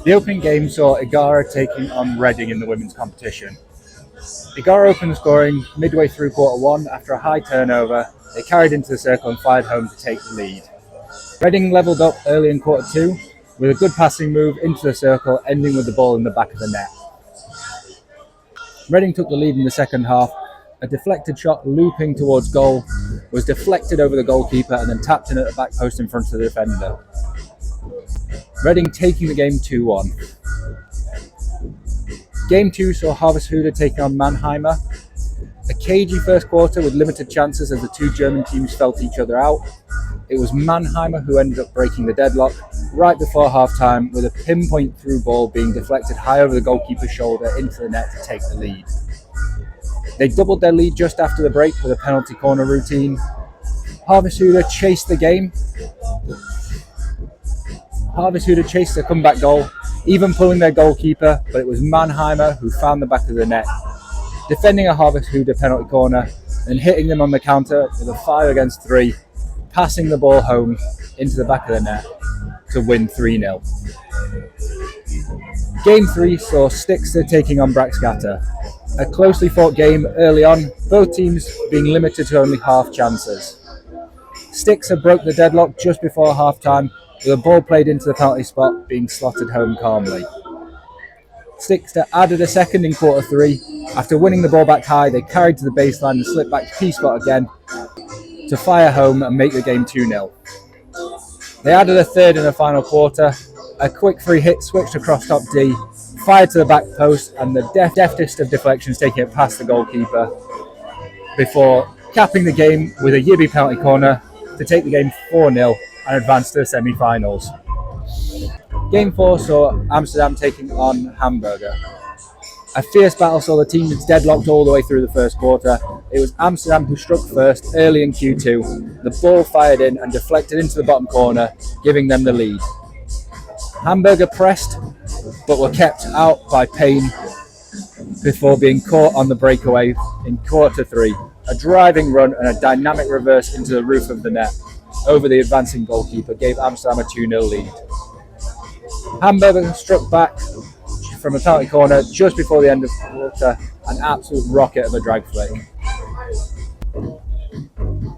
The opening game saw Igara taking on Reading in the women's competition. Igara opened the scoring midway through quarter one after a high turnover. They carried into the circle and fired home to take the lead. Reading levelled up early in quarter two with a good passing move into the circle, ending with the ball in the back of the net. Reading took the lead in the second half. A deflected shot looping towards goal was deflected over the goalkeeper and then tapped in at the back post in front of the defender. Reading taking the game 2-1. Game 2 saw Harvesthude taking on Mannheimer. A cagey first quarter with limited chances as the two German teams felt each other out. It was Mannheimer who ended up breaking the deadlock right before half-time with a pinpoint through ball being deflected high over the goalkeeper's shoulder into the net to take the lead. They doubled their lead just after the break with a penalty corner routine. Harvesthude chased the game. Harvesthude chased a comeback goal, even pulling their goalkeeper, but it was Mannheimer who found the back of the net, defending a Harvesthude penalty corner and hitting them on the counter with a 5-against-3, passing the ball home into the back of the net to win 3-0. Game 3 saw Stickster taking on Braxgata. A closely fought game early on, both teams being limited to only half chances. Stickster broke the deadlock just before half-time with a ball played into the penalty spot being slotted home calmly. Stickster added a second in quarter 3. After winning the ball back high, they carried to the baseline and slipped back to P-spot again to fire home and make the game 2-0. They added a third in the final quarter. A quick free hit switched across top D, fired to the back post, and the deftest of deflections taking it past the goalkeeper before capping the game with a Yibby penalty corner to take the game 4-0 and advance to the semi-finals. Game 4 saw Amsterdam taking on Hamburger. A fierce battle saw the teams deadlocked all the way through the first quarter. It was Amsterdam who struck first early in Q2. The ball fired in and deflected into the bottom corner, giving them the lead. Hamburger pressed, but were kept out by Payne before being caught on the breakaway in quarter 3. A driving run and a dynamic reverse into the roof of the net over the advancing goalkeeper gave Amsterdam a 2-0 lead. Hamburger struck back from a penalty corner just before the end of the quarter, an absolute rocket of a drag flick.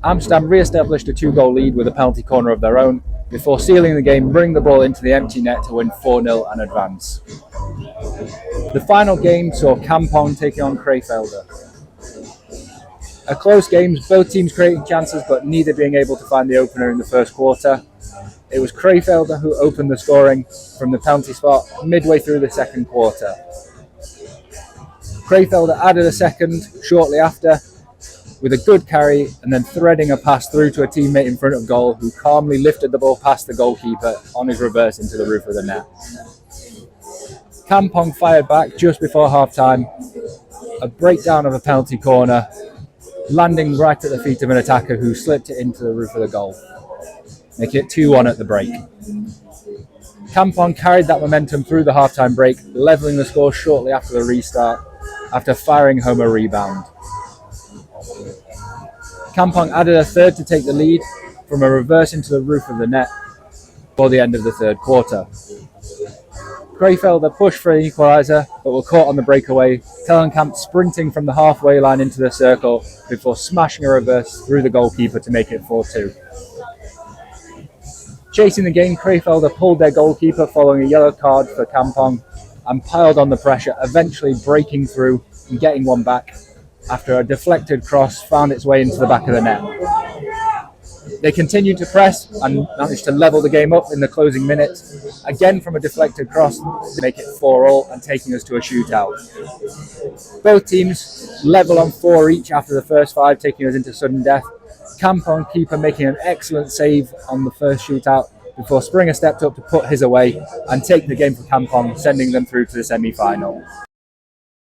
Amsterdam re-established a 2-goal lead with a penalty corner of their own before sealing the game, bringing the ball into the empty net to win 4-0 and advance. The final game saw Kampong taking on Crefeld. A close game, both teams creating chances but neither being able to find the opener in the first quarter. It was Crefeld who opened the scoring from the penalty spot midway through the second quarter. Crefeld added a second shortly after with a good carry and then threading a pass through to a teammate in front of goal who calmly lifted the ball past the goalkeeper on his reverse into the roof of the net. Kampong fired back just before half-time. A breakdown of a penalty corner, landing right at the feet of an attacker who slipped it into the roof of the goal, making it 2-1 at the break. Kampong carried that momentum through the half-time break, levelling the score shortly after the restart, after firing home a rebound. Kampong added a third to take the lead from a reverse into the roof of the net before the end of the third quarter. Crefeld pushed for an equaliser, but were caught on the breakaway, Tellenkamp sprinting from the halfway line into the circle before smashing a reverse through the goalkeeper to make it 4-2. Chasing the game, Crefeld pulled their goalkeeper following a yellow card for Kampong and piled on the pressure, eventually breaking through and getting one back after a deflected cross found its way into the back of the net. They continued to press and managed to level the game up in the closing minutes, again from a deflected cross to make it 4-4 and taking us to a shootout. Both teams level on 4 each after the first 5, taking us into sudden death. Kampong keeper making an excellent save on the first shootout before Springer stepped up to put his away and take the game for Kampong, sending them through to the semi-final.